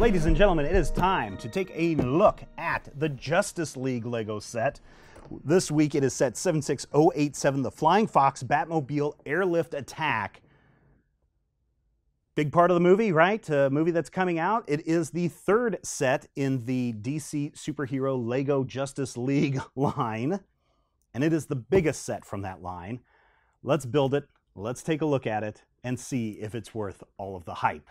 Ladies and gentlemen, it is time to take a look at the Justice League Lego set. This week it is set 76087, the Flying Fox Batmobile Airlift Attack. Big part of the movie, right? A movie that's coming out. It is the third set in the DC superhero Lego Justice League line, and it is the biggest set from that line. Let's build it, let's take a look at it, and see if it's worth all of the hype.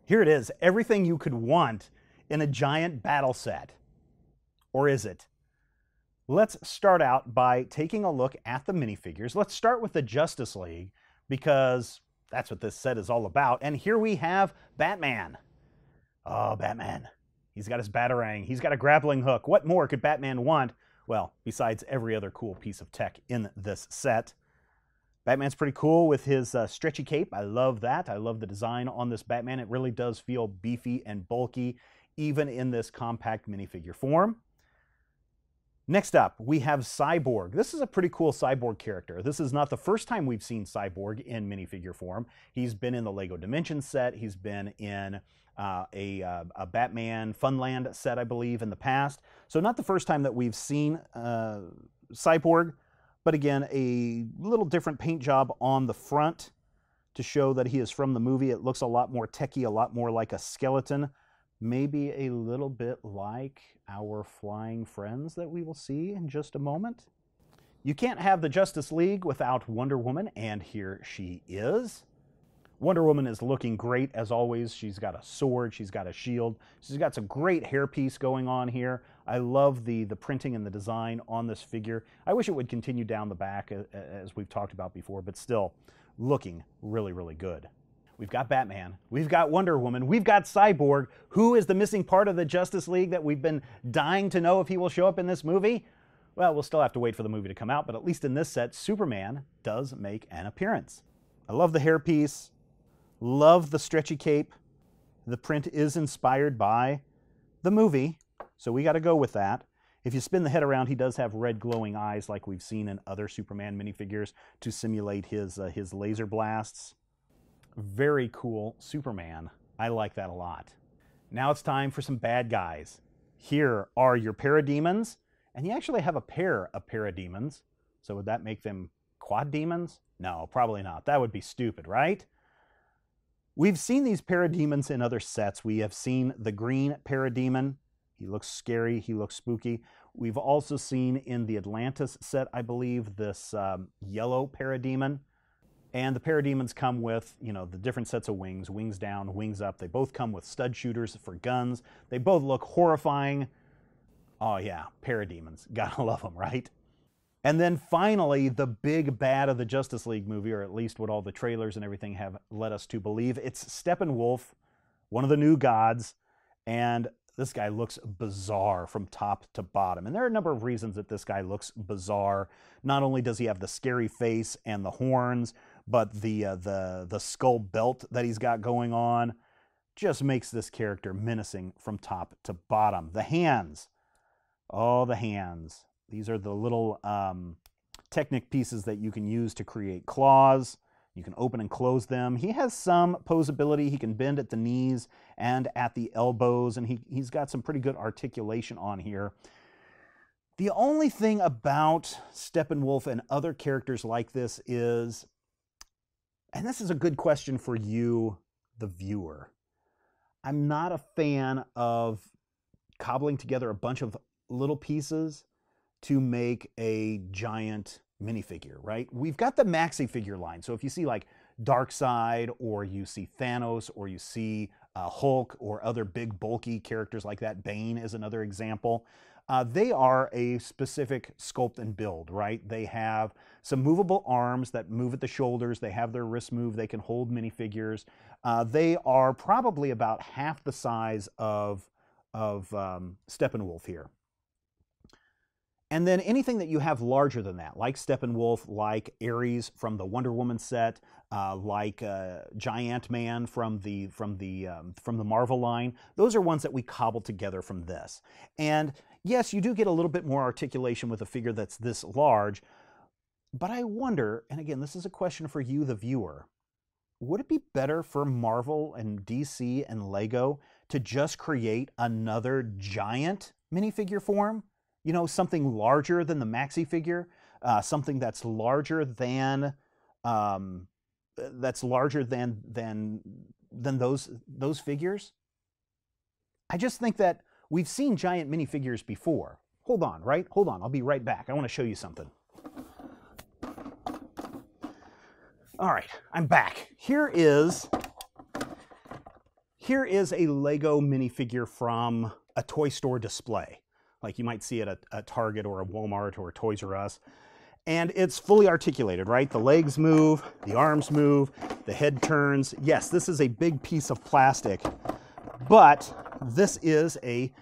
Here it is, everything you could want in a giant battle set. Or is it? Let's start out by taking a look at the minifigures. Let's start with the Justice League, because that's what this set is all about. And here we have Batman. Oh, Batman. He's got his Batarang. He's got a grappling hook. What more could Batman want? Well, besides every other cool piece of tech in this set. Batman's pretty cool with his stretchy cape. I love that. I love the design on this Batman. It really does feel beefy and bulky, even in this compact minifigure form. Next up, we have Cyborg. This is a pretty cool Cyborg character. This is not the first time we've seen Cyborg in minifigure form. He's been in the Lego Dimensions set. He's been in a Batman Funland set, I believe, in the past. So not the first time that we've seen Cyborg. But again, a little different paint job on the front to show that he is from the movie. It looks a lot more techy, a lot more like a skeleton. Maybe a little bit like our flying friends that we will see in just a moment. You can't have the Justice League without Wonder Woman, and here she is. Wonder Woman is looking great as always. She's got a sword, she's got a shield, she's got some great hairpiece going on here. I love the printing and the design on this figure. I wish it would continue down the back as we've talked about before, but still looking really, really good. We've got Batman, we've got Wonder Woman, we've got Cyborg. Who is the missing part of the Justice League that we've been dying to know if he will show up in this movie? Well, we'll still have to wait for the movie to come out, but at least in this set, Superman does make an appearance. I love the hairpiece. Love the stretchy cape. The print is inspired by the movie, so we got to go with that. If you spin the head around, he does have red glowing eyes like we've seen in other Superman minifigures to simulate his laser blasts. Very cool Superman. I like that a lot. Now it's time for some bad guys. Here are your Parademons, and you actually have a pair of Parademons. So would that make them quad demons? No, probably not. That would be stupid, right? We've seen these Parademons in other sets. We have seen the green Parademon. He looks scary. He looks spooky. We've also seen in the Atlantis set, I believe, this yellow Parademon. And the Parademons come with, you know, the different sets of wings, wings down, wings up. They both come with stud shooters for guns. They both look horrifying. Oh yeah, Parademons. Gotta love them, right? And then finally, the big bad of the Justice League movie, or at least what all the trailers and everything have led us to believe. It's Steppenwolf, one of the new gods, and this guy looks bizarre from top to bottom. And there are a number of reasons that this guy looks bizarre. Not only does he have the scary face and the horns, but the skull belt that he's got going on just makes this character menacing from top to bottom. The hands. Oh, the hands. These are the little Technic pieces that you can use to create claws. You can open and close them. He has some posability. He can bend at the knees and at the elbows, and he's got some pretty good articulation on here. The only thing about Steppenwolf and other characters like this is, and this is a good question for you, the viewer, I'm not a fan of cobbling together a bunch of little pieces to make a giant minifigure, right? We've got the maxi figure line. So if you see like Darkseid, or you see Thanos, or you see Hulk, or other big bulky characters like that, Bane is another example, they are a specific sculpt and build, right? They have some movable arms that move at the shoulders. They have their wrists move. They can hold minifigures. They are probably about half the size of Steppenwolf here. And then anything that you have larger than that, like Steppenwolf, like Ares from the Wonder Woman set, like Giant Man from the Marvel line, those are ones that we cobbled together from this. And yes, you do get a little bit more articulation with a figure that's this large, but I wonder, and again, this is a question for you, the viewer, would it be better for Marvel and DC and Lego to just create another giant minifigure form? You know, something larger than the maxi figure, something that's larger than those figures. I just think that we've seen giant minifigures before. Hold on, right? Hold on, I'll be right back. I want to show you something. All right, I'm back. Here is a Lego minifigure from a toy store display, like you might see at a Target or a Walmart or a Toys R Us. And it's fully articulated, right? The legs move, the arms move, the head turns. Yes, this is a big piece of plastic, but this is a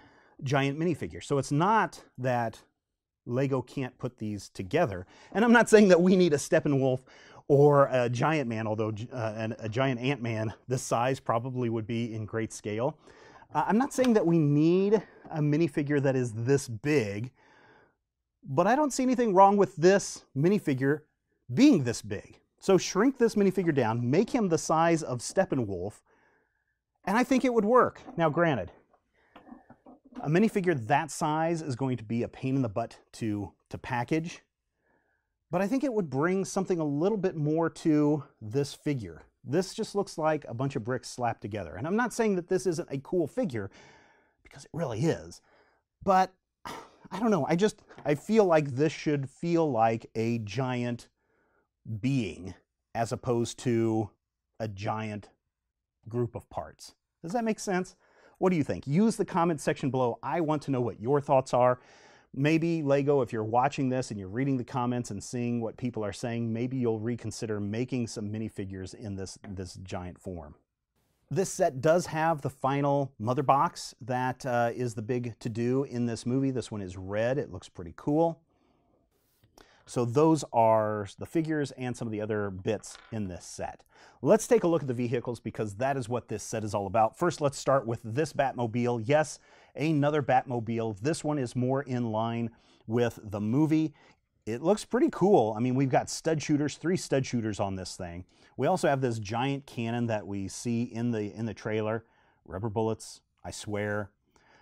giant minifigure. So it's not that Lego can't put these together. And I'm not saying that we need a Steppenwolf or a Giant Man, although a giant Ant-Man this size probably would be in great scale. I'm not saying that we need a minifigure that is this big, but I don't see anything wrong with this minifigure being this big. So shrink this minifigure down, make him the size of Steppenwolf, and I think it would work. Now granted, a minifigure that size is going to be a pain in the butt to package, but I think it would bring something a little bit more to this figure. This just looks like a bunch of bricks slapped together. And I'm not saying that this isn't a cool figure, because it really is. But I don't know, I feel like this should feel like a giant being as opposed to a giant group of parts. Does that make sense? What do you think? Use the comment section below. I want to know what your thoughts are. Maybe Lego, if you're watching this and you're reading the comments and seeing what people are saying, maybe you'll reconsider making some minifigures in this giant form. This set does have the final mother box that is the big to-do in this movie. This one is red. It looks pretty cool. So those are the figures and some of the other bits in this set. Let's take a look at the vehicles, because that is what this set is all about. First, let's start with this Batmobile. Yes, another Batmobile. This one is more in line with the movie. It looks pretty cool. I mean, we've got stud shooters, 3 stud shooters on this thing. We also have this giant cannon that we see in the trailer. Rubber bullets, I swear.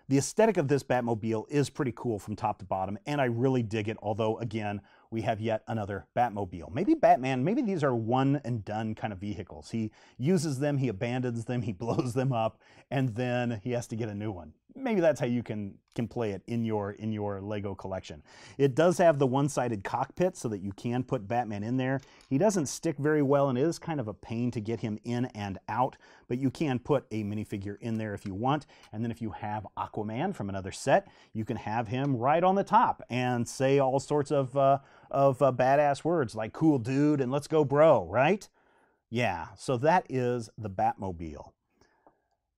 The aesthetic of this Batmobile is pretty cool from top to bottom, and I really dig it, although, again, we have yet another Batmobile. Maybe Batman, maybe these are one and done kind of vehicles. He uses them, he abandons them, he blows them up, and then he has to get a new one. Maybe that's how you can can play it in your Lego collection. It does have the one-sided cockpit so that you can put Batman in there. He doesn't stick very well, and it is kind of a pain to get him in and out, but you can put a minifigure in there if you want. And then if you have Aquaman from another set, you can have him right on the top and say all sorts of badass words like "cool dude" and "let's go bro," right? Yeah, so that is the Batmobile.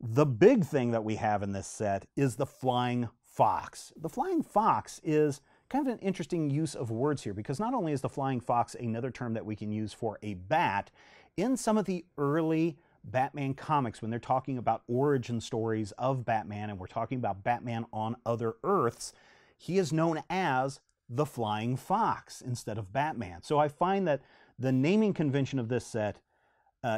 The big thing that we have in this set is the Flying Fox. The Flying Fox is kind of an interesting use of words here, because not only is the Flying Fox another term that we can use for a bat, in some of the early Batman comics, when they're talking about origin stories of Batman and we're talking about Batman on other Earths, he is known as the Flying Fox instead of Batman. So I find that the naming convention of this set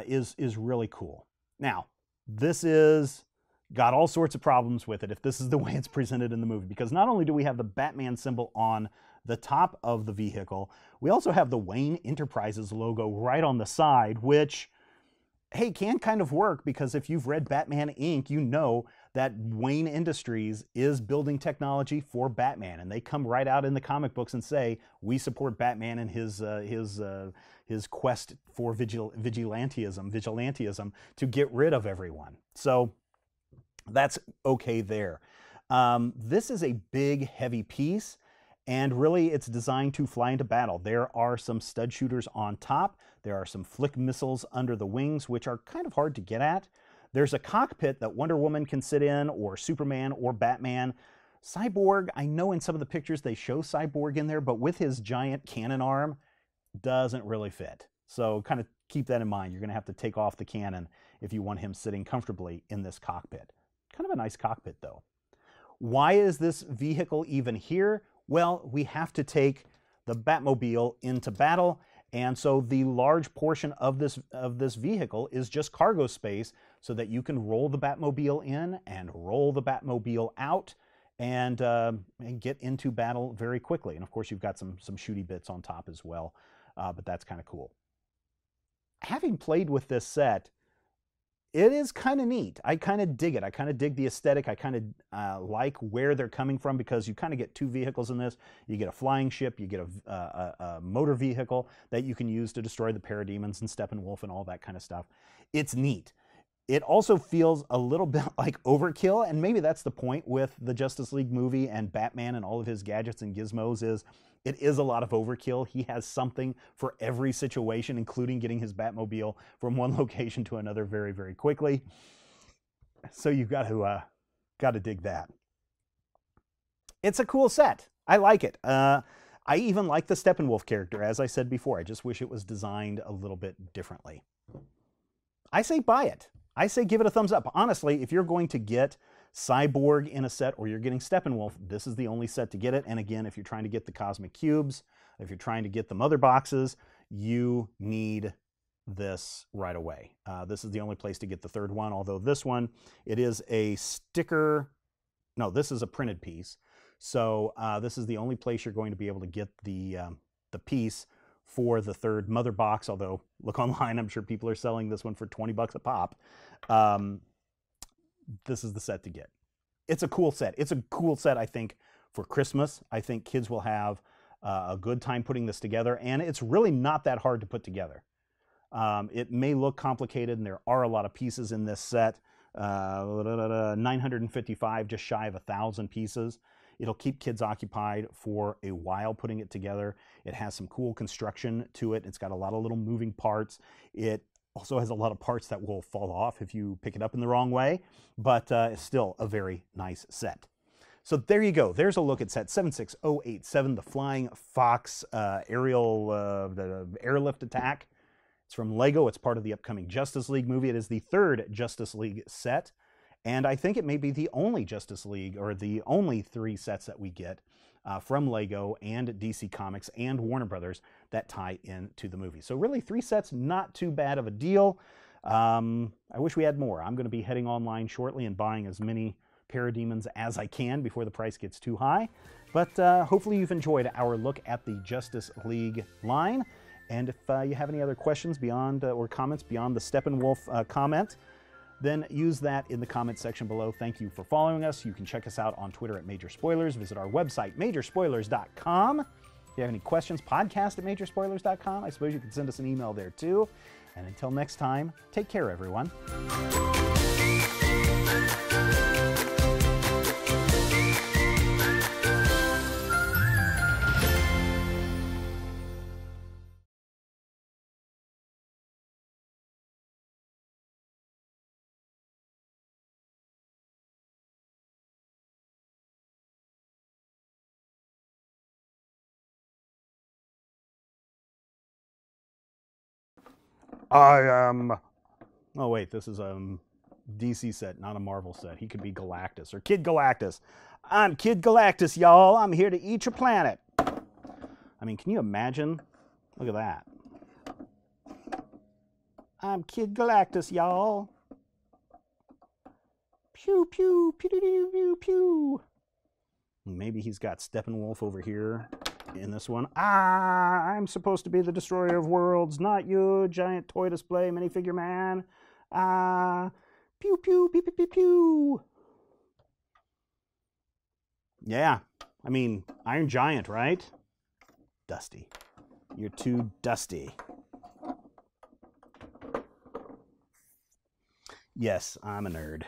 is really cool. Now, this is got all sorts of problems with it if this is the way it's presented in the movie, because not only do we have the Batman symbol on the top of the vehicle, we also have the Wayne Enterprises logo right on the side, which, hey, can kind of work, because if you've read Batman Inc., you know that Wayne Industries is building technology for Batman, and they come right out in the comic books and say, we support Batman and his quest for vigilantism to get rid of everyone. So that's okay there. This is a big, heavy piece, and really it's designed to fly into battle. There are some stud shooters on top. There are some flick missiles under the wings, which are kind of hard to get at. There's a cockpit that Wonder Woman can sit in, or Superman, or Batman. Cyborg, I know in some of the pictures they show Cyborg in there, but with his giant cannon arm, doesn't really fit. So kind of keep that in mind. You're going to have to take off the cannon if you want him sitting comfortably in this cockpit. Kind of a nice cockpit, though. Why is this vehicle even here? Well, we have to take the Batmobile into battle, and so the large portion of this vehicle is just cargo space so that you can roll the Batmobile in and roll the Batmobile out and get into battle very quickly. And of course, you've got some shooty bits on top as well, but that's kind of cool. Having played with this set, it is kind of neat. I kind of dig it. I kind of dig the aesthetic. I kind of like where they're coming from, because you kind of get two vehicles in this. You get a flying ship, you get a motor vehicle that you can use to destroy the Parademons and Steppenwolf and all that kind of stuff. It's neat. It also feels a little bit like overkill, and maybe that's the point with the Justice League movie and Batman and all of his gadgets and gizmos, is it is a lot of overkill. He has something for every situation, including getting his Batmobile from one location to another very, very quickly. So you've got to dig that. It's a cool set. I like it. I even like the Steppenwolf character, as I said before. I just wish it was designed a little bit differently. I say buy it. I say give it a thumbs up. Honestly, if you're going to get Cyborg in a set, or you're getting Steppenwolf, this is the only set to get it. And again, if you're trying to get the Cosmic Cubes, if you're trying to get the Mother Boxes, you need this right away. This is the only place to get the third one, although this one, it is a sticker. No, this is a printed piece. So this is the only place you're going to be able to get the piece for the third Mother Box, although look online, I'm sure people are selling this one for 20 bucks a pop. This is the set to get. It's a cool set. It's a cool set, I think, for Christmas. I think kids will have a good time putting this together, and it's really not that hard to put together. It may look complicated, and there are a lot of pieces in this set. 955, just shy of 1,000 pieces. It'll keep kids occupied for a while putting it together. It has some cool construction to it. It's got a lot of little moving parts. It also has a lot of parts that will fall off if you pick it up in the wrong way, but it's still a very nice set. So there you go. There's a look at set 76087, the Flying Fox the Airlift Attack. It's from Lego. It's part of the upcoming Justice League movie. It is the third Justice League set, and I think it may be the only Justice League, or the only 3 sets that we get from Lego and DC Comics and Warner Brothers that tie into the movie. So really 3 sets, not too bad of a deal. I wish we had more. I'm going to be heading online shortly and buying as many Parademons as I can before the price gets too high. But hopefully you've enjoyed our look at the Justice League line. And if you have any other questions beyond or comments beyond the Steppenwolf comment, then use that in the comments section below. Thank you for following us. You can check us out on Twitter at Major Spoilers. Visit our website, majorspoilers.com. If you have any questions, podcast@majorspoilers.com. I suppose you can send us an email there too. And until next time, take care, everyone. I am... Oh, wait, this is a DC set, not a Marvel set. He could be Galactus or Kid Galactus. I'm Kid Galactus, y'all. I'm here to eat your planet. I mean, can you imagine? Look at that. I'm Kid Galactus, y'all. Pew, pew, pew, pew, pew, pew, pew. Maybe he's got Steppenwolf over here in this one. Ah, I'm supposed to be the destroyer of worlds, not you, giant toy display minifigure man. Ah, pew, pew, pew, pew, pew, pew. Yeah, I mean, Iron Giant, right? Dusty. You're too dusty. Yes, I'm a nerd.